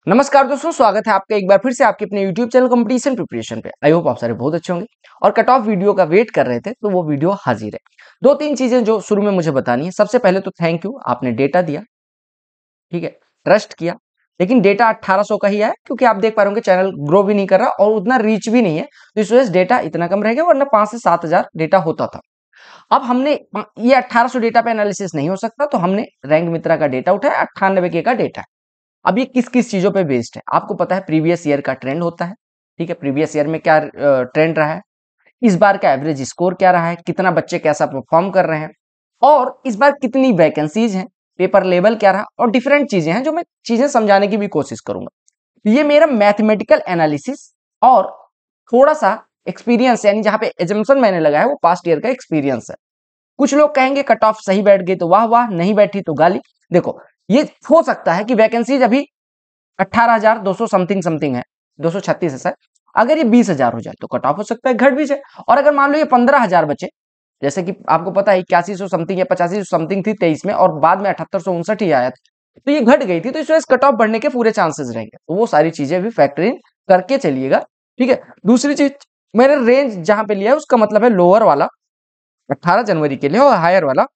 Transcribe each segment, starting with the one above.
नमस्कार दोस्तों, स्वागत है आपका एक बार फिर से आपके अपने YouTube चैनल कंपटीशन प्रिपरेशन पे। आई होप आप सारे बहुत अच्छे होंगे और कट ऑफ वीडियो का वेट कर रहे थे तो वो वीडियो हाजिर है। दो तीन चीजें जो शुरू में मुझे बतानी है। सबसे पहले तो थैंक यू, आपने डेटा दिया, ठीक है, ट्रस्ट किया, लेकिन डेटा 1800 का ही आया क्योंकि आप देख पा रहे होंगे चैनल ग्रो भी नहीं कर रहा और उतना रीच भी नहीं है, तो इस वजह से डेटा इतना कम रह गया, वरना 5 से 7,000 डेटा होता था। अब हमने ये 1800 डेटा पे एनालिसिस नहीं हो सकता, तो हमने रैंक मित्रा का डेटा उठाया, 98K का डेटा है। अब ये किस किस चीजों पे बेस्ड है आपको पता है। प्रीवियस ईयर का ट्रेंड होता है, ठीक है, प्रीवियस ईयर में क्या ट्रेंड रहा है, इस बार का एवरेज स्कोर क्या रहा है, कितना बच्चे कैसा परफॉर्म कर रहे हैं, और इस बार कितनी वैकेंसीज हैं, पेपर लेवल क्या रहा, और डिफरेंट चीजें हैं जो मैं चीजें समझाने की भी कोशिश करूंगा। ये मेरा मैथमेटिकल एनालिसिस और थोड़ा सा एक्सपीरियंस, यानी जहां पे एजम्पशन मैंने लगाया है वो पास्ट ईयर का एक्सपीरियंस है। कुछ लोग कहेंगे कट ऑफ सही बैठ गई तो वाह वाह, नहीं बैठी तो गाली। देखो, ये हो सकता है कि वैकेंसीज अभी 18,200 समथिंग समथिंग है, 236 है सर। अगर ये 20,000 हो जाए तो कट ऑफ हो सकता है घट भी जाए, और अगर मान लो ये 15,000 बचे, जैसे कि आपको पता है 8100 समथिंग या 8500 समथिंग थी 23 में, और बाद में 7859 ही आया था, तो ये घट गई थी, तो इस वजह से कट ऑफ बढ़ने के पूरे चांसेस रहेंगे। तो वो सारी चीजें भी फैक्टर इन करके चलिएगा, ठीक है। दूसरी चीज, मैंने रेंज जहां पे लिया है उसका मतलब है लोअर वाला 18 जनवरी के लिए और हायर वाला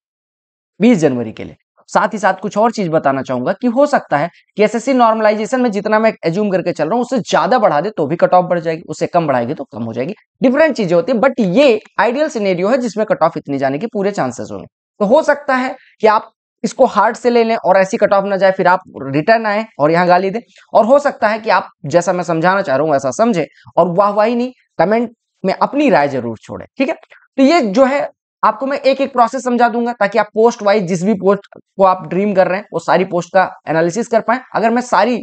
20 जनवरी के लिए। साथ ही साथ कुछ और चीज बताना चाहूंगा कि हो सकता है कि एसएससी नॉर्मलाइजेशन में जितना मैं एज्यूम करके चल रहा हूं उससे ज्यादा बढ़ा दे तो भी कट ऑफ बढ़ जाएगी, उससे कम बढ़ाएगी तो कम हो जाएगी। डिफरेंट चीजें होती है, बट ये आइडियल सिनेरियो है जिसमें कट ऑफ इतनी जाने के पूरे चांसेस होंगे। तो हो सकता है कि आप इसको हार्ड से ले लें और ऐसी कट ऑफ ना जाए, फिर आप रिटर्न आए और यहाँ गाली दें, और हो सकता है कि आप जैसा मैं समझाना चाह रहा हूँ वैसा समझे और वाहवाही नहीं, कमेंट में अपनी राय जरूर छोड़े, ठीक है। तो ये जो है आपको मैं एक एक प्रोसेस समझा दूंगा ताकि आप पोस्ट वाइज जिस भी पोस्ट को आप ड्रीम कर रहे हैं वो सारी पोस्ट का एनालिसिस कर पाए। अगर मैं सारी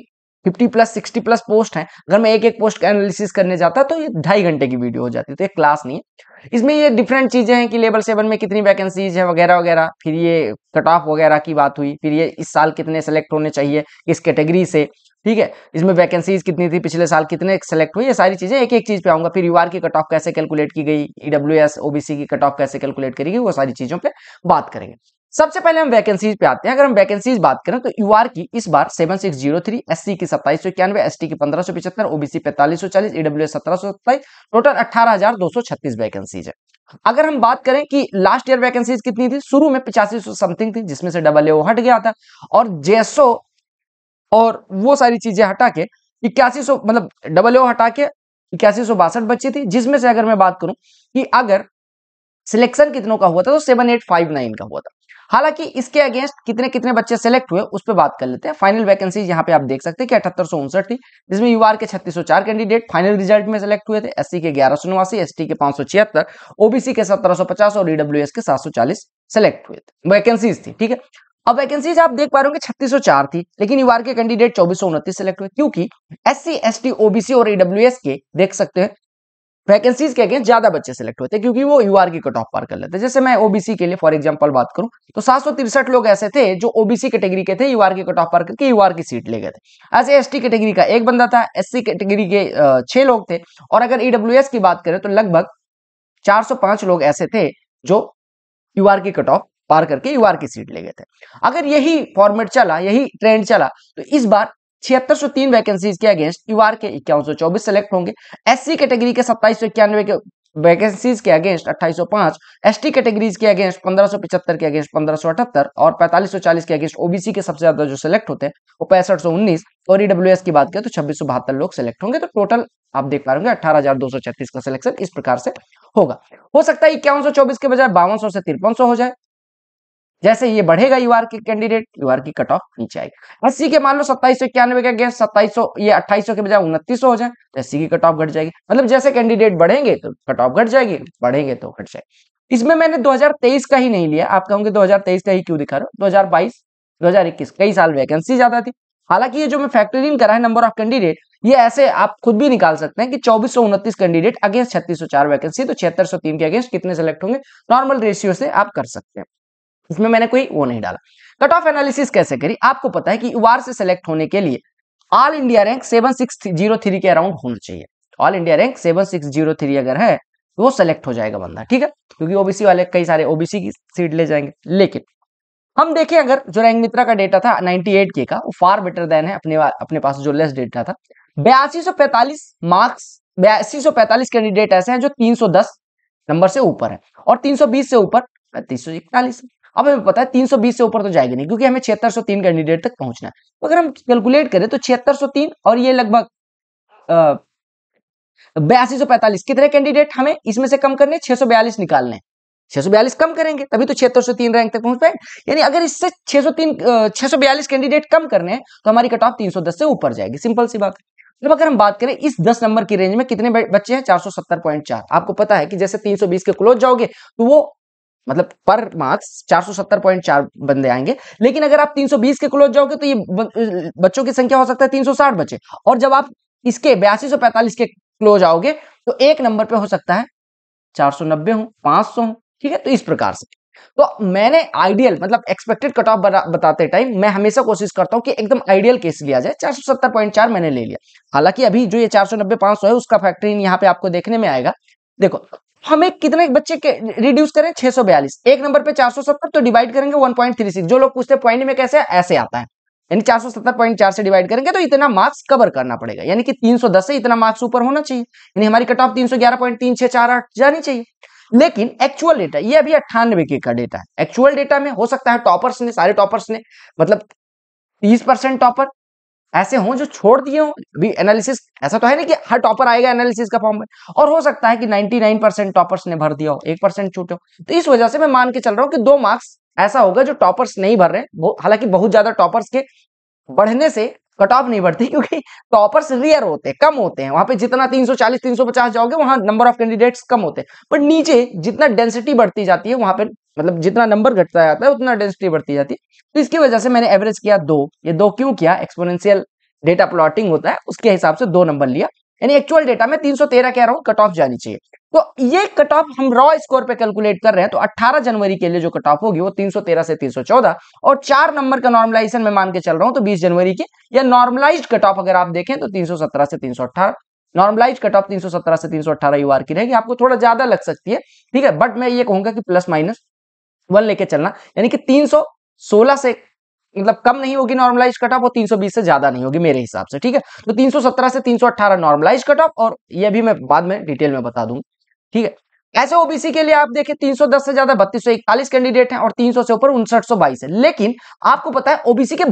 50 प्लस 60 प्लस पोस्ट हैं, अगर मैं एक एक पोस्ट का एनालिसिस करने जाता तो ये 2.5 घंटे की वीडियो हो जाती, तो ये क्लास नहीं है। इसमें ये डिफरेंट चीजें हैं कि लेवल 7 में कितनी वैकेंसीज है वगैरह वगैरह, फिर ये कट ऑफ वगैरह की बात हुई, फिर ये इस साल कितने सेलेक्ट होने चाहिए इस कैटेगरी से, ठीक है, इसमें वैकेंसीज कितनी थी, पिछले साल कितने सेलेक्ट हुए, ये सारी चीजें एक एक चीज पे आऊंगा। फिर यूआर की कट ऑफ कैसे कैलकुलेट की गई, ईडब्ल्यूएस ओबीसी की कट ऑफ कैसे कैलकुलेट करी गई, वो सारी चीजों पे बात करेंगे। सबसे पहले हम वैकेंसीज पे आते हैं। अगर हम वैकेंसीज बात करें तो यूआर की इस बार 7603, एससी की 2791, एसटी की 1575, ओबीसी 4540, ईडब्ल्यूएस 1727, टोटल 18,236 वैकेंसीज है। अगर हम बात करें कि लास्ट ईयर वैकेंसीज कितनी थी, शुरू में 8500 समथिंग थी, जिसमें से डबल ए हट गया था, और जेएसओ और वो सारी चीजें हटा के 8100, मतलब डबल ओ हटा के 8162 बची थी, जिसमें से अगर मैं बात करूं कि अगर सिलेक्शन कितनों का हुआ था तो 7859 का हुआ था। हालांकि इसके अगेंस्ट कितने कितने बच्चे सेलेक्ट हुए उस पर बात कर लेते हैं। फाइनल वैकेंसी यहाँ पे आप देख सकते हैं कि 7859 थी, जिसमें यूआर के 3604 कैंडिडेट फाइनल रिजल्ट में सेलेक्ट हुए थे, एससी के 1189, एसटी के 576, ओबीसी के 1750 और ईडब्ल्यूएस के 740 सेलेक्ट हुए थे, वैकेंसीज थी, ठीक है। अब वैकेंसीज आप देख पा रहे हो कि 3604 थी, लेकिन यूआर के कैंडिडेट 2429 सेलेक्ट हुए, क्योंकि एससी एसटी ओबीसी और ईडब्ल्यूएस के देख सकते हैं वैकेंसीज के अगेंस्ट ज्यादा बच्चे सेलेक्ट होते हैं, क्योंकि वो यूआर की कट ऑफ पार कर लेते हैं। जैसे मैं ओबीसी के लिए फॉर एग्जांपल बात करूं तो 763 लोग ऐसे थे जो ओबीसी कैटेगरी के थे, यूआर की कट ऑफ पार करके यूआर की सीट ले गए थे। ऐसे एसटी कैटेगरी का एक बंदा था, एससी कैटेगरी के 6 लोग थे, और अगर ईडब्ल्यूएस की बात करें तो लगभग 405 लोग ऐसे थे जो यूआर की कट ऑफ पार करके यूआर की सीट ले गए थे। अगर यही फॉर्मेट चला, यही ट्रेंड चला, तो इस बार 7603 वैकेंसीज के अगेंस्ट यूआर के 5124 सेलेक्ट होंगे, एससी कैटेगरी के 2791 के वैकेंसीज के अगेंस्ट 2805, एसटी कैटेगरीज के अगेंस्ट 1575 के अगेंस्ट 1578, और 4540 के अगेंस्ट ओबीसी के सबसे ज्यादा जो सेलेक्ट होते हैं वो 6519, और ईडब्ल्यूएस की बात करें तो 2672 लोग सेलेक्ट होंगे। तो टोटल आप देख पा रहे होंगे 18,236 का सिलेक्शन इस प्रकार से होगा। हो सकता है 5124 के बजाय 5200 से 5300 हो जाए। जैसे ये बढ़ेगा यूआर के कैंडिडेट, यूआर की कट ऑफ नीचे आएगी। एससी के मान लो 2791 के अगेंस्ट 2700, ये 2800 के बजाय 2900 हो जाए तो एससी की कट ऑफ घट जाएगी। मतलब जैसे कैंडिडेट बढ़ेंगे तो कट ऑफ घट जाएगी, बढ़ेंगे तो घट जाएगी। इसमें मैंने 2023 का ही नहीं लिया, आप कहोगे 2023 का ही क्यों दिखा रहे हो, 2022 2021 कई साल वैकेंसी ज्यादा थी। हालांकि ये जो मैं फैक्टर इन करा है नंबर ऑफ कैंडिडेट, ये ऐसे आप खुद भी निकाल सकते हैं कि 2429 कैंडिडेट अगेंस्ट 3604 वैकेंसी, तो 7603 के अगेंस्ट कितने सेलेक्ट होंगे, नॉर्मल रेशियो से आप कर सकते हैं, इसमें मैंने कोई वो नहीं डाला। कट ऑफ एनालिसिस कैसे करी, आपको पता है कि यूआर से सेलेक्ट होने के लिए ऑल इंडिया रैंक 7603 के अराउंड होना चाहिए। ऑल इंडिया रैंक 7603 अगर है तो वो सेलेक्ट हो जाएगा बंदा, ठीक है, क्योंकि ओबीसी वाले कई सारे ओबीसी की सीट ले जाएंगे। लेकिन हम देखें अगर जो रैंक मित्रा का डेटा था 98 के का, वो फार बेटर देन है अपने पास जो लेस डेटा था। 8245 मार्क्स, 8245 कैंडिडेट ऐसे हैं जो 310 नंबर से ऊपर है, और 320 से ऊपर 341। अब हमें पता है 320 से ऊपर तो जाएगी नहीं, क्योंकि हमें 7603 कैंडिडेट तक पहुंचना है। तो अगर हम कैलकुलेट करें तो 7603 और ये लगभग 8245, कितने कैंडिडेट हमें इसमें से कम करने, 642 निकालने, 642 कम करेंगे तभी तो 7603 रैंक तक पहुंच पाए। यानी अगर इससे 642 कैंडिडेट कम करने हैं तो हमारी कट ऑफ 310 से ऊपर जाएगी, सिंपल सी बात है। अब अगर हम बात करें इस 10 नंबर की रेंज में कितने बच्चे हैं, 470.4। आपको पता है कि जैसे 320 के क्लोज जाओगे तो वो मतलब पर मार्क्स 470.4 बंदे आएंगे, लेकिन अगर आप 320 के क्लोज जाओगे तो ये बच्चों की संख्या हो सकता है 360 बच्चे, और जब आप इसके 8245 के क्लोज आओगे तो एक नंबर पे हो सकता है 490 हो, 500 हो, ठीक है। तो इस प्रकार से तो मैंने आइडियल मतलब एक्सपेक्टेड कट ऑफ बताते टाइम मैं हमेशा कोशिश करता हूं कि एकदम आइडियल केस लिया जाए। 470.4 मैंने ले लिया, हालांकि अभी जो ये 490 500 है उसका फैक्टरिंग यहाँ पे आपको देखने में आएगा। देखो हमें कितने बच्चे के रिड्यूस करें, 642, एक नंबर पे 470 तो डिवाइड करेंगे 1.36। जो लोग पूछते हैं पॉइंट में कैसे ऐसे आता है, यानी 470.4 से डिवाइड करेंगे तो इतना मार्क्स कवर करना पड़ेगा, यानी कि 310 से इतना मार्क्स ऊपर होना चाहिए, यानी हमारी कट ऑफ 311.3648 जानी चाहिए। लेकिन एक्चुअल डेटा ये अभी 98 के का डेटा है। एक्चुअल डेटा में हो सकता है टॉपर्स ने, सारे टॉपर्स ने मतलब 30% टॉपर ऐसे हों जो छोड़ दिए हों। अभी एनालिसिस ऐसा तो है नहीं कि हर टॉपर आएगा एनालिसिस का फॉर्म में, और हो सकता है कि 99% टॉपर्स ने भर दिया हो, 1% छूटे हो। तो इस वजह से मैं मान के चल रहा हूं कि 2 मार्क्स ऐसा होगा जो टॉपर्स नहीं भर रहे। हालांकि बहुत ज्यादा टॉपर्स के बढ़ने से कट ऑफ नहीं बढ़ती, क्योंकि टॉपर्स रेयर होते हैं, कम होते हैं। वहां पे जितना 340 350 जाओगे वहां नंबर ऑफ कैंडिडेट्स कम होते हैं, पर नीचे जितना डेंसिटी बढ़ती जाती है वहां पे मतलब जितना नंबर घटता जाता है उतना डेंसिटी बढ़ती जाती है। तो इसकी वजह से मैंने एवरेज किया 2। ये 2 क्यों किया, एक्सपोनेंशियल डेटा प्लॉटिंग होता है उसके हिसाब से 2 नंबर लिया, यानी एक्चुअल डेटा में 313 कह रहा हूं कट ऑफ जानी चाहिए। तो ये कट ऑफ हम रॉ स्कोर पे कैलकुलेट कर रहे हैं, तो 18 जनवरी के लिए जो कट ऑफ होगी वो 313 से 314, और 4 नंबर का नॉर्मलाइजेशन में मान के चल रहा हूं तो 20 जनवरी की, या नॉर्मलाइज्ड कट ऑफ अगर आप देखें तो 317 से 318। नॉर्मलाइज्ड कट ऑफ 317 से 318 यूआर की रहेगी, आपको थोड़ा ज्यादा लग सकती है, ठीक है, बट मैं ये कहूंगा कि प्लस माइनस 1 लेके चलना, यानी कि 316 से मतलब कम नहीं होगी नॉर्मलाइज कट ऑफ, और 320 से ज्यादा नहीं होगी मेरे हिसाब से, ठीक है। तो 317 से 318 नॉर्मलाइज कट ऑफ, और ये भी मैं बाद में डिटेल में बता दूंगा, ठीक है। ऐसे ओबीसी के लिए आप देखें 310 से ज्यादा 3241 कैंडिडेट हैं, और 300 से ऊपर 5922 है। लेकिन आपको पता है ओबीसी के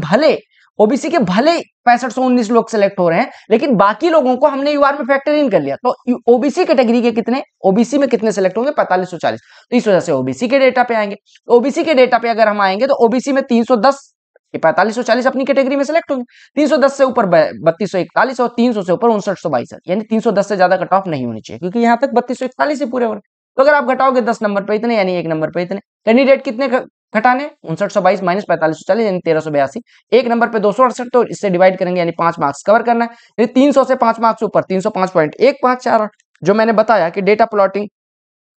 भले 6519 लोग सेलेक्ट हो रहे हैं, लेकिन बाकी लोगों को हमने यूआर में फैक्टर इन कर लिया। तो ओबीसी कैटेगरी के कितने, ओबीसी में कितने सेलेक्ट होंगे, 4540। तो इस वजह से ओबीसी के डेटा पे आएंगे। ओबीसी के डेटा पे अगर हम आएंगे तो ओबीसी में 310 4540 अपनी कैटेगरी में सेलेक्ट होंगे, 310 से ऊपर 3241, और 300 से ऊपर 5922, यानी 310 से ज्यादा कट ऑफ नहीं होनी चाहिए, क्योंकि यहाँ तक 3241 ही पूरे हो रहे। तो अगर आप घटाओगे 10 नंबर पे इतने, यानी एक नंबर पे इतने कैंडिडेट कितने घटाने, 5922 माइनस 4540 यानी 1382, एक नंबर पे 268, तो इससे डिवाइड करेंगे यानी 5 मार्क्स कवर करना है। 300 से 5 मार्क्स ऊपर 305.1548, जो मैंने बताया कि डेटा प्लॉटिंग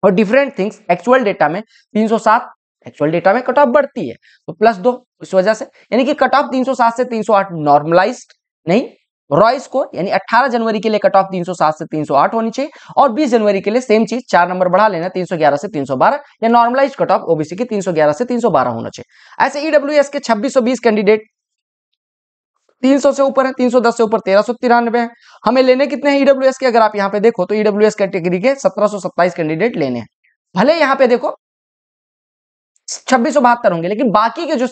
और डिफरेंट थिंग्स एक्चुअल डेटा में 307, एक्चुअल डेटा में कट ऑफ बढ़ती है तो +2, इस वजह से यानी कि कट ऑफ 307 से 308 नॉर्मलाइज्ड नहीं, रॉ स्कोर यानी 18 जनवरी के लिए कट ऑफ 307 से 308 होनी चाहिए, और 20 जनवरी के लिए सेम चीज 4 नंबर बढ़ा लेना 311 से 312, या नॉर्मलाइज्ड कट ऑफ ओबीसी के 311 से 312 होना चाहिए। ऐसे ईडब्ल्यूएस के 2620 कैंडिडेट 300 से ऊपर है, 310 से ऊपर 1393 है। हमें लेने कितने हैं ईडब्ल्यूएस के, अगर आप यहाँ पे देखो तो ईडब्ल्यूएस कैटेगरी के 1727 कैंडिडेट लेने हैं। भले यहाँ पे देखो 2672 होंगे, लेकिन बाकी के जो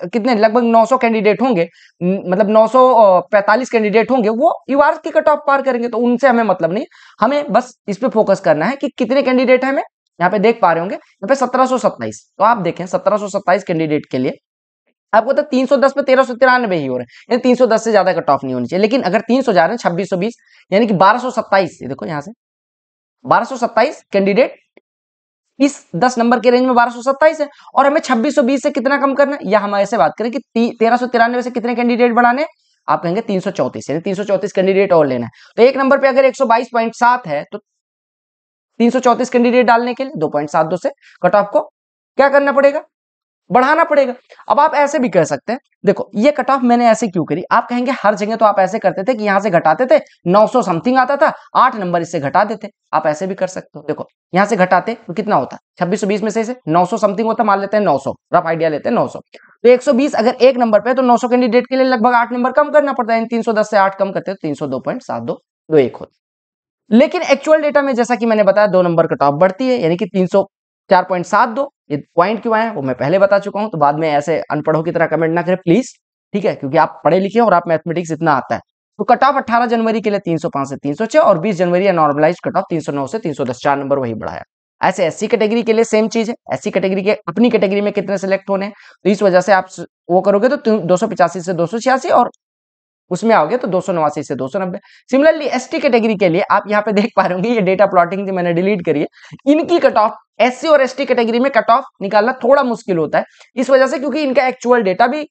कितने लगभग 900 कैंडिडेट होंगे, मतलब 945 कैंडिडेट होंगे, वो यूआर की कट ऑफ पार करेंगे, तो उनसे हमें मतलब नहीं। हमें बस इस पे फोकस करना है कि कितने कैंडिडेट है, हमें यहाँ पे देख पा रहे होंगे यहाँ पे 1727। तो आप देखें 1727 कैंडिडेट के लिए आपको तो 310 पे 1393 ही हो रहे हैं, यानी 310 से ज्यादा कट ऑफ नहीं होनी चाहिए। लेकिन अगर 300 जा रहे हैं 2620 यानी कि 1227, देखो यहाँ से 1227 कैंडिडेट इस 10 नंबर के रेंज में 1227 है, और हमें 2620 से कितना कम करना है, या हम ऐसे बात करें कि 1393 से कितने कैंडिडेट बढ़ाने, आप कहेंगे 334, यानी 334 कैंडिडेट और लेना है। तो एक नंबर पे अगर 122.7 है तो 334 कैंडिडेट डालने के लिए 2.72 से कट ऑफ को क्या करना पड़ेगा, बढ़ाना पड़ेगा। अब आप ऐसे भी कह सकते हैं, देखो ये कट ऑफ मैंने ऐसे क्यों करी, आप कहेंगे हर जगह तो आप ऐसे करते थे कि यहां से घटाते थे 900 समथिंग आता था, 8 नंबर इससे घटा देते। आप ऐसे भी कर सकते हो, देखो यहां से घटाते तो कितना होता, 2620 में से 900 समथिंग होता, मान लेते हैं 900, रफ आइडिया लेते हैं 900, तो 120 अगर एक नंबर पे तो 900 कैंडिडेट के लिए लगभग 8 नंबर कम करना पड़ता है। 310 से 8 कम करते तो 302.7221 होता। लेकिन एक्चुअल डेटा में जैसा कि मैंने बताया 2 नंबर कट ऑफ बढ़ती है, यानी कि 304.72। ये पॉइंट क्यों आया वो मैं पहले बता चुका हूं, तो बाद में ऐसे अनपढ़ों की तरह कमेंट ना करें प्लीज, ठीक है, क्योंकि आप पढ़े लिखे और आप मैथमेटिक्स इतना आता है। तो कट ऑफ 18 जनवरी के लिए 305 से 306 और 20 जनवरी या नॉर्मलाइज कट ऑफ 309 से 310, 4 नंबर वही बढ़ाया। ऐसे एससी कैटेगरी के लिए सेम चीज है, एससी कैटेगरी के अपनी कैटेगरी में कितने सिलेक्ट होने हैं, तो इस वजह से आप वो करोगे तो 285 से 286 और उसमें आओगे तो 289 से 290। सिमिलरली एसटी कैटेगरी के लिए आप यहाँ पे देख पा रहे होंगे, ये डेटा प्लॉटिंग थी मैंने डिलीट करी है, इनकी कट ऑफ एससी और एसटी कैटेगरी में कट ऑफ निकालना थोड़ा मुश्किल होता है, इस वजह से क्योंकि इनका एक्चुअल डेटा भी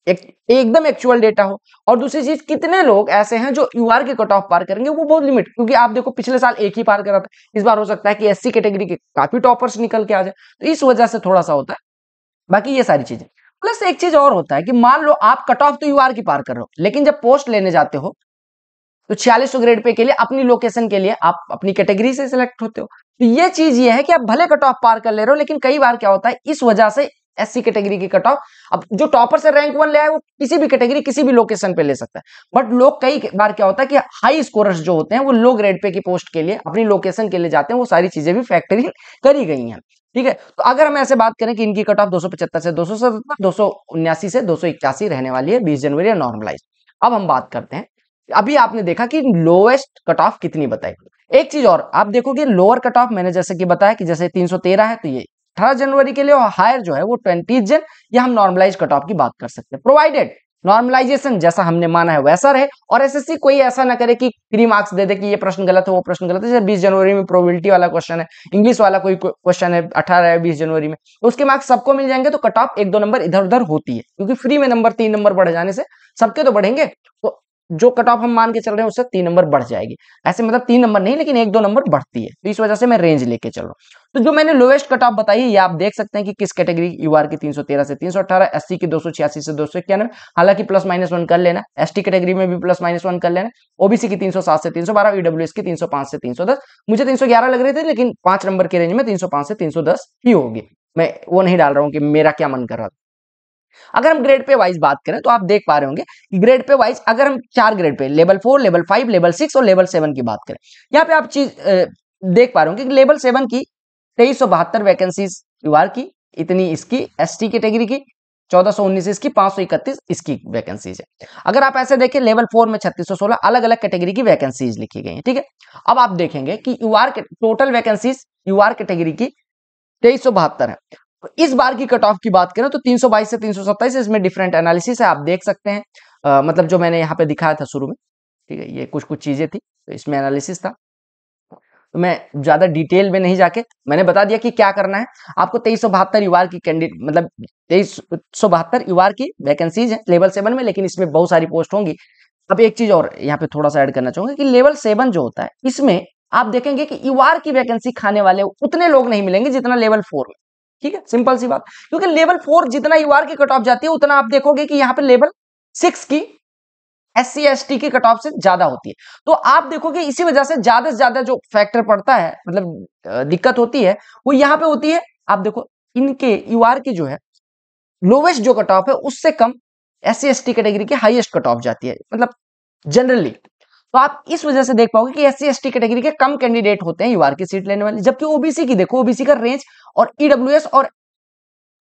एकदम एक्चुअल डेटा हो, और दूसरी चीज कितने लोग ऐसे हैं जो यूआर के कट ऑफ पार करेंगे वो बहुत लिमिट, क्योंकि आप देखो पिछले साल एक ही पार करा था, इस बार हो सकता है कि एससी कैटेगरी के काफी टॉपर्स निकल के आ जाए, तो इस वजह से थोड़ा सा होता है। बाकी ये सारी चीजें प्लस एक चीज और होता है कि मान लो आप कट ऑफ तो यूआर की पार कर रहे हो, लेकिन जब पोस्ट लेने जाते हो तो 4600 ग्रेड पे के लिए अपनी लोकेशन के लिए आप अपनी कैटेगरी से सिलेक्ट होते हो। तो ये चीज ये है कि आप भले कट ऑफ पार कर ले रहे हो, लेकिन कई बार क्या होता है इस वजह से एससी कैटेगरी की कट ऑफ, अब जो टॉपर से रैंक 1 ले आए वो किसी भी कैटेगरी किसी भी लोकेशन पे ले सकता है, बट लोग कई बार क्या होता है कि हाई स्कोरर्स जो होते हैं वो लो ग्रेड पे की पोस्ट के लिए अपनी लोकेशन के लिए जाते हैं, वो सारी चीजें भी फैक्टरी करी गई हैं, ठीक है। तो अगर हम ऐसे बात करें कि इनकी कट ऑफ 275 से 277, 279 से 281 रहने वाली है 20 जनवरी या नॉर्मलाइज। अब हम बात करते हैं, अभी आपने देखा कि लोएस्ट कट ऑफ कितनी बताई। एक चीज और आप देखोगे लोअर कट ऑफ मैंने जैसे कि बताया कि जैसे 313 है तो ये 18 जनवरी के लिए, और हायर जो है वो 20 जन, या हम नॉर्मलाइज कट ऑफ की बात कर सकते हैं, प्रोवाइडेड नॉर्मलाइजेशन जैसा हमने माना है वैसा रहे, और एसएससी कोई ऐसा ना करे कि फ्री मार्क्स दे दे कि ये प्रश्न गलत है वो प्रश्न गलत है। जैसे 20 जनवरी में प्रोबेबिलिटी वाला क्वेश्चन है, इंग्लिश वाला कोई क्वेश्चन है 18 है 20 जनवरी में, तो उसके मार्क्स सबको मिल जाएंगे, तो कट ऑफ 1-2 नंबर इधर उधर होती है, क्योंकि फ्री में नंबर 3 नंबर बढ़ जाने से सबके तो बढ़ेंगे, तो जो कट ऑफ हम मान के चल रहे हैं उससे 3 नंबर बढ़ जाएगी। ऐसे मतलब 3 नंबर नहीं, लेकिन 1-2 नंबर बढ़ती है, तो इस वजह से मैं रेंज लेके चल रहा हूँ। तो जो मैंने लोएस्ट कट ऑफ बताई है ये आप देख सकते हैं कि किस कैटेगरी यूआर की 313 से 318, एससी की 286 से 291, हालांकि +-1 कर लेना, एसटी कैटेगरी में भी +-1 कर लेना, ओबीसी की 307 से 312, ईडब्ल्यूएस की 305 से 310, मुझे 311 लग रहे थे, लेकिन 5 नंबर के रेंज में 305 से 310 ही होगी, मैं वो नहीं डाल रहा हूँ कि मेरा क्या मन कर रहा था। अगर हम ग्रेड पे वाइज बात करें तो आप देख पा रहे होंगे ग्रेड पे वाइज, अगर हम 4 grade pay level 4, level 5, level 6 और लेवल 7 की बात करें, यहाँ पे आप चीज देख पा रहे होंगे कि लेवल 7 की 2372 वैकेंसीज यूआर की, इतनी इसकी एसटी कैटेगरी की, 1419 इसकी, 531 इसकी वैकेंसीज है। अगर आप ऐसे देखें लेवल 4 में 3616 अलग अलग कैटेगरी की वैकेंसीज लिखी गई है, ठीक है। अब आप देखेंगे कि यूआर के टोटल वैकेंसीज यूआर कैटेगरी की 2372 है। तो इस बार की कट ऑफ की बात करें तो 322 से 327, इसमें डिफरेंट एनालिसिस है, आप देख सकते हैं, मतलब जो मैंने यहाँ पे दिखाया था शुरू में, ठीक है, ये कुछ कुछ चीजें थी तो इसमें एनालिसिस था, तो मैं ज्यादा डिटेल में नहीं जाके मैंने बता दिया कि क्या करना है आपको। 2372 यूआर की कैंडिडेट, मतलब 2372 यूआर की वैकेंसीज है लेवल 7 में, लेकिन इसमें बहुत सारी पोस्ट होंगी। अब एक चीज और यहाँ पे थोड़ा सा ऐड करना चाहूंगा कि लेवल 7 जो होता है इसमें आप देखेंगे कि यूआर की वैकेंसी खाने वाले उतने लोग नहीं मिलेंगे जितना लेवल 4 में, ठीक है, सिंपल सी बात, क्योंकि लेवल 4 जितना यूआर की कट ऑफ जाती है उतना आप देखोगे कि यहाँ पे लेवल 6 की एससी एसटी की कट ऑफ से ज्यादा होती है। तो आप देखोगे इसी वजह से ज्यादा जो फैक्टर पड़ता है, मतलब दिक्कत होती है वो यहाँ पे होती है। आप देखो इनके यूआर की जो है लोवेस्ट जो कट ऑफ है उससे कम एससी एसटी कैटेगरी की हाईएस्ट कट ऑफ जाती है, मतलब जनरली। तो आप इस वजह से देख पाओगे कि एससी एसटी कैटेगरी के कम कैंडिडेट होते हैं यूआर की सीट लेने वाले, जबकि ओबीसी की देखो, ओबीसी का रेंज और ईडब्ल्यूएस और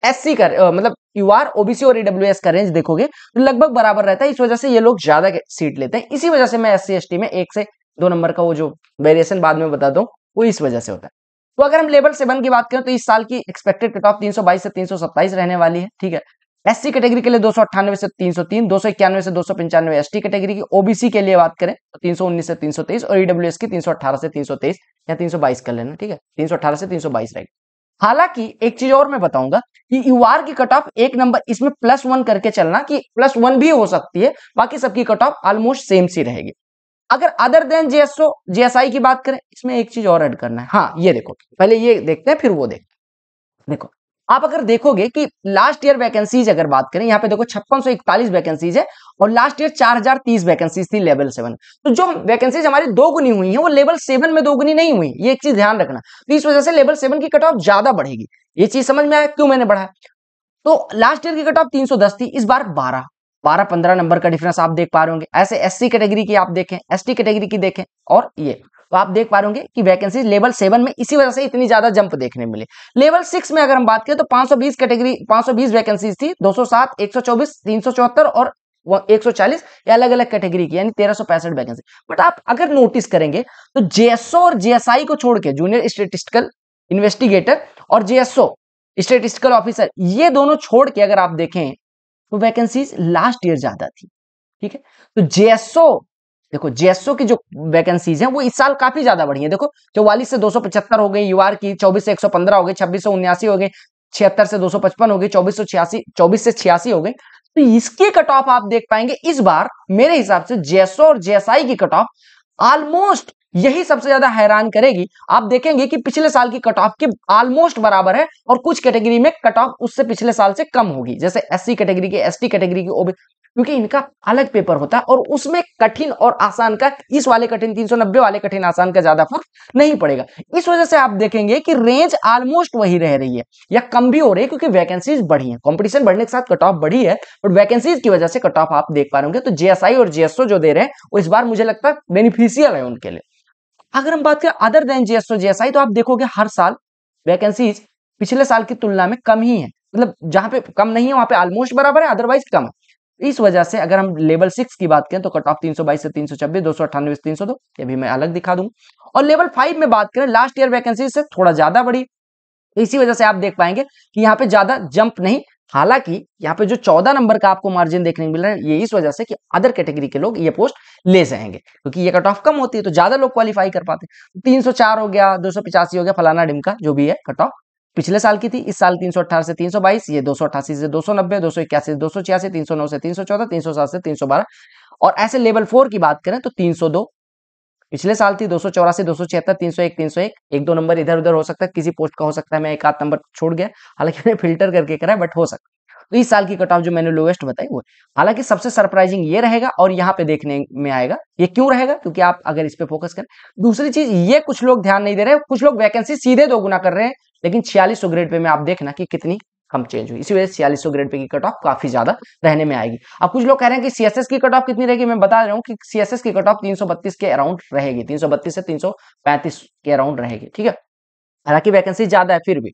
एससी का मतलब यूआर ओबीसी और ईडब्ल्यूएस का रेंज देखोगे तो लगभग बराबर रहता है, इस वजह से ये लोग ज्यादा सीट लेते हैं। इसी वजह से मैं एससी एसटी में 1 से 2 नंबर का वो जो वेरिएशन बाद में बताता हूँ वो इस वजह से होता है। तो अगर हम लेवल 7 की बात करें तो इस साल की एक्सपेक्टेड कट ऑफ 322 से 327 रहने वाली है, ठीक है। एससी कैटेगरी के लिए 298 से 303, 291 से 295 एसटी कैटेगरी की, ओबीसी के लिए बात करें तो 319 से 323 और ईडब्ल्यूएस की 318 से 323 या 322 कर लेना, ठीक है, 318 से 322 रहेगी। हालांकि एक चीज और मैं बताऊंगा कि यूआर की कट ऑफ एक नंबर इसमें +1 करके चलना कि +1 भी हो सकती है, बाकी सबकी कट ऑफ ऑलमोस्ट सेम सी रहेगी। अगर अदर देन जेएसओ जेएसआई की बात करें इसमें एक चीज और ऐड करना है। हाँ ये देखो, पहले ये देखते हैं फिर वो देखते हैं। देखो आप अगर देखोगे कि लास्ट ईयर वैकेंसीज अगर बात करें, यहाँ पे देखो 5641 वैकेंसीज है और लास्ट ईयर 4030 वैकेंसीज थी लेवल 7। तो जो वैकेंसीज हमारी दोगुनी हुई है वो लेवल 7 में दोगुनी नहीं हुई, ये एक चीज ध्यान रखना। तो इस वजह से लेवल 7 की कट ऑफ ज्यादा बढ़ेगी। ये चीज समझ में आया क्यों मैंने बढ़ाया। तो लास्ट ईयर की कट ऑफ 310 थी, इस बार 12-15 नंबर का डिफरेंस आप देख पा रहे होंगे। ऐसे एससी कैटेगरी की आप देखें, एसटी कैटेगरी की देखें, और ये तो आप देख पा रहे होंगे कि वैकेंसी लेवल 7 में इसी वजह से इतनी ज्यादा जंप देखने मिले। लेवल 6 में अगर हम बात करें तो 520 कैटेगरी 520 वैकेंसीज थी, 207, 124, 374 और 140, ये अलग अलग कैटेगरी की, यानी 1365 वैकेंसी। बट आप अगर नोटिस करेंगे तो जेएसओ और जेएसआई को छोड़ के, जूनियर स्टेटिस्टिकल इन्वेस्टिगेटर और जेएसओ स्टेटिस्टिकल ऑफिसर, ये दोनों छोड़ के अगर आप देखें तो वैकेंसीज लास्ट ईयर ज्यादा थी। ठीक है, तो जेएसओ, देखो जेएसओ की जो वैकेंसीज हैं वो इस साल काफी ज्यादा बढ़ी है। देखो 44 से 275 हो गई यूआर की, 24 से 115 हो गई, 26 से 79 हो गई, 76 से 255 हो गई, 24 से 86 हो गई। तो इसकी कट ऑफ आप देख पाएंगे इस बार मेरे हिसाब से जेएसओ और जेएसआई की कट ऑफ ऑलमोस्ट, यही सबसे ज्यादा हैरान करेगी। आप देखेंगे कि पिछले साल की कट ऑफ के ऑलमोस्ट बराबर है और कुछ कैटेगरी में कट ऑफ उससे पिछले साल से कम होगी, जैसे एससी कैटेगरी की, एसटी कैटेगरी की, ओबी, क्योंकि इनका अलग पेपर होता है और उसमें कठिन और आसान का, इस वाले कठिन 390 वाले कठिन आसान का ज्यादा फर्क नहीं पड़ेगा। इस वजह से आप देखेंगे कि रेंज ऑलमोस्ट वही रह रही है या कम भी हो रही है, क्योंकि वैकेंसीज बढ़ी है, कंपटीशन बढ़ने के साथ कट ऑफ बढ़ी है, बट वैकेंसीज की वजह से कट ऑफ आप देख पा रहे होंगे। तो जेएसआई और जेएसओ जो दे रहे हैं वो इस बार मुझे लगता है बेनिफिशियल है उनके लिए। अगर हम बात करें अदर देन जेएसओ जेएसआई, तो आप देखोगे हर साल वैकेंसीज पिछले साल की तुलना में कम ही है, मतलब जहां पे कम नहीं है वहां पे ऑलमोस्ट बराबर है, अदरवाइज कम है। इस वजह से अगर हम लेवल 6 की बात करें तो कट ऑफ 322 से 326, 298 से 302, ये भी मैं अलग दिखा दूंगा। और लेवल 5 में बात करें लास्ट ईयर वैकेंसी से थोड़ा ज्यादा बढ़ी, इसी वजह से आप देख पाएंगे कि यहाँ पे ज्यादा जंप नहीं। हालांकि यहाँ पे जो 14 नंबर का आपको मार्जिन देखने को मिल रहा है, ये इस वजह से कि अदर कैटेगरी के लोग ये पोस्ट ले जाएंगे, क्योंकि ये कट ऑफ कम होती है तो ज्यादा लोग क्वालिफाई कर पाते हैं। 304 हो गया, 285 हो गया, फलाना डिमका जो भी है कट ऑफ पिछले साल की थी, इस साल 318 से 322, ये 288 से 290, 281 से 286, 309 से 314, 307 से 312। और ऐसे लेवल 4 की बात करें तो 302 पिछले साल थी, 284, 276, 301, 301, एक दो नंबर इधर उधर हो सकता है, किसी पोस्ट का हो सकता है, मैं एक आध नंबर छोड़ गया, हालांकि मैंने फिल्टर करके करा है, बट हो सकता है। तो इस साल की कट ऑफ जो मैंने लोएस्ट बताई वो, हालांकि सबसे सरप्राइजिंग ये रहेगा और यहाँ पे देखने में आएगा, ये क्यों रहेगा, क्योंकि आप अगर इस पे फोकस करें। दूसरी चीज, ये कुछ लोग ध्यान नहीं दे रहे, कुछ लोग वैकेंसी सीधे दोगुना कर रहे हैं, लेकिन 4600 ग्रेड पे में आप देखना कि कितनी कम चेंज हुई, इसी वजह से 4600 ग्रेड पे की कट ऑफ काफी ज्यादा रहने में आएगी। अब कुछ लोग कह रहे हैं कि सीएसएस की कट ऑफ कितनी रहेगी, मैं बता रहा हूँ कि सीएसएस की कट ऑफ 332 के अराउंड रहेगी, 332 से 335 के अराउंड रहेगी। ठीक है, हालांकि वैकेंसी ज्यादा है फिर भी।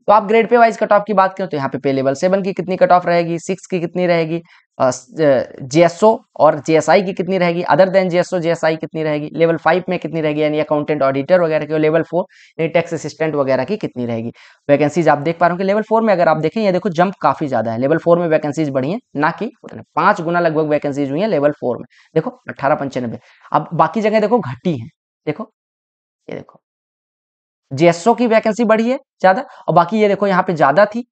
तो आप grade pay wise cut off की बात करें तो यहाँ पे लेवल 7 की कितनी कट ऑफ रहेगी, 6 की कितनी रहेगी, जेएसओ और जेएसआई की कितनी रहेगी, अदर देन जेएसओ जेएसआई कितनी रहेगी, लेवल 5 में कितनी रहेगी यानी अकाउंटेंट ऑडिटर वगैरह की, लेवल 4 यानी टैक्स असिस्टेंट वगैरह की कितनी रहेगी। वैकेंसीज आप देख पा रहे हो कि लेवल 4 में अगर आप देखें, ये देखो जंप काफी ज्यादा है, लेवल 4 में वैकेंसीज बढ़ी है, ना कि 5 गुना लगभग वैकेंसीज हुई है लेवल 4 में। देखो 1895। अब बाकी जगह देखो घटी है, देखो ये देखो जेएसओ की वैकेंसी बढ़ी है ज्यादा, और बाकी ये देखो यहाँ पे ज्यादा थी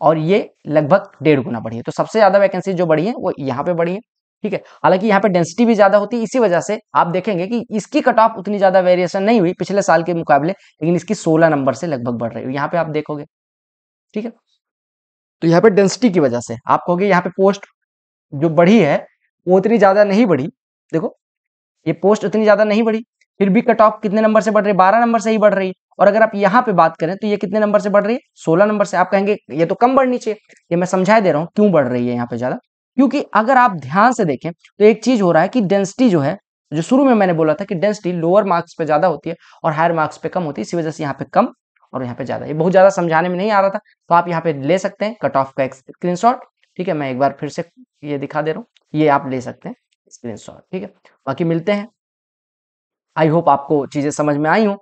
और ये लगभग 1.5 गुना बढ़ी है। तो सबसे ज्यादा वैकेंसी जो बढ़ी है वो यहाँ पे बढ़ी है। ठीक है, हालांकि यहाँ पे डेंसिटी भी ज्यादा होती है, इसी वजह से आप देखेंगे कि इसकी कट ऑफ उतनी ज्यादा वेरिएशन नहीं हुई पिछले साल के मुकाबले, लेकिन इसकी 16 नंबर से लगभग बढ़ रही है, यहाँ पे आप देखोगे। ठीक है, तो यहाँ पे डेंसिटी की वजह से आप कहोगे यहाँ पे पोस्ट जो बढ़ी है वो उतनी ज्यादा नहीं बढ़ी। देखो ये पोस्ट उतनी ज्यादा नहीं बढ़ी, फिर भी कट ऑफ कितने नंबर से बढ़ रही है, 12 नंबर से ही बढ़ रही है। और अगर आप यहाँ पे बात करें तो ये कितने नंबर से बढ़ रही है, 16 नंबर से। आप कहेंगे ये तो कम बढ़नी चाहिए, ये मैं समझा दे रहा हूँ क्यों बढ़ रही है यहाँ पे ज्यादा। क्योंकि अगर आप ध्यान से देखें तो एक चीज हो रहा है कि डेंसिटी जो है, जो शुरू में मैंने बोला था कि डेंसिटी लोअर मार्क्स पे ज्यादा होती है और हायर मार्क्स पे कम होती है, इसी वजह से यहाँ पे कम और यहाँ पे ज्यादा। ये बहुत ज्यादा समझाने में नहीं आ रहा था, तो आप यहाँ पे ले सकते हैं कट ऑफ का एक स्क्रीनशॉट। ठीक है, मैं एक बार फिर से ये दिखा दे रहा हूँ, ये आप ले सकते हैं स्क्रीनशॉट। ठीक है, बाकी मिलते हैं, आई होप आपको चीजें समझ में आई हो।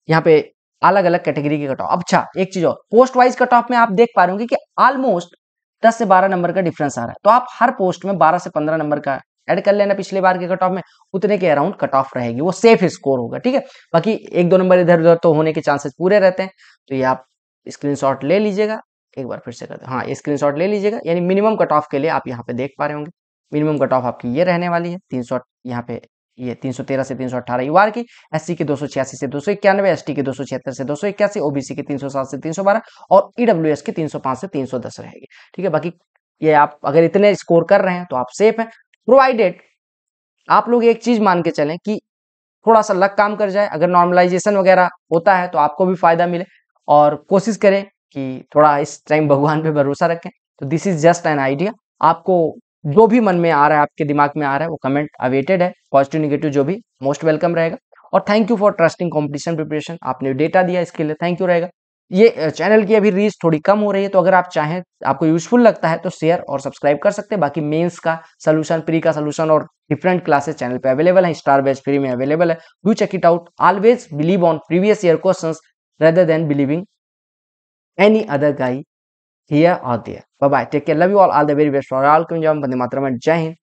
यहाँ पे अलग अलग कैटेगरी की कट ऑफ। अच्छा एक चीज और, पोस्ट वाइज कट ऑफ में आप देख पा रहे होंगे कि ऑलमोस्ट 10 से 12 नंबर का डिफरेंस आ रहा है, तो आप हर पोस्ट में 12 से 15 नंबर का ऐड कर लेना पिछले बार के कट ऑफ में, उतने के अराउंड कट ऑफ रहेगी, वो सेफ स्कोर होगा। ठीक है, बाकी एक दो नंबर इधर उधर तो होने के चांसेस पूरे रहते हैं, तो ये आप स्क्रीनशॉट ले लीजिएगा। एक बार फिर से करते हैं, हाँ ये स्क्रीनशॉट ले लीजिएगा, यानी मिनिमम कट ऑफ के लिए आप यहाँ पे देख पा रहे होंगे। मिनिमम कट ऑफ आपकी ये रहने वाली है 300, यहाँ पे ये 313 से 318 यूआर की, एससी की 286 से 291, एसटी की 276 से 281, ओबीसी की 307 से 312 और ईडब्ल्यूएस की 305 से 310 रहेगी। ठीक है, बाकी ये आप अगर इतने स्कोर कर रहे हैं तो आप सेफ हैं, प्रोवाइडेड आप लोग एक चीज मान के चलें कि थोड़ा सा लक काम कर जाए, अगर नॉर्मलाइजेशन वगैरह होता है तो आपको भी फायदा मिले, और कोशिश करें कि थोड़ा इस टाइम भगवान पे भरोसा रखें। तो this is just an idea, आपको जो भी मन में आ रहा है, आपके दिमाग में आ रहा है, वो कमेंट अवेटेड है, पॉजिटिव निगेटिव जो भी, मोस्ट वेलकम रहेगा। और thank you for trusting competition preparation, आपने डेटा दिया इसके लिए थैंक यू रहेगा। ये चैनल की अभी रीच थोड़ी कम हो रही है, तो अगर आप चाहें, आपको यूजफुल लगता है तो शेयर और सब्सक्राइब कर सकते हैं। बाकी मेंस का सोल्यूशन, प्री का सोल्यूशन और डिफरेंट क्लासेस चैनल पे अवेलेबल है, स्टार बैच फ्री में अवेलेबल है, do check it out. Always believe on previous year questions rather than believing any other guy here or there. Bye bye, take care, love you all the very best for all. Vande Mataram and Jai Hind.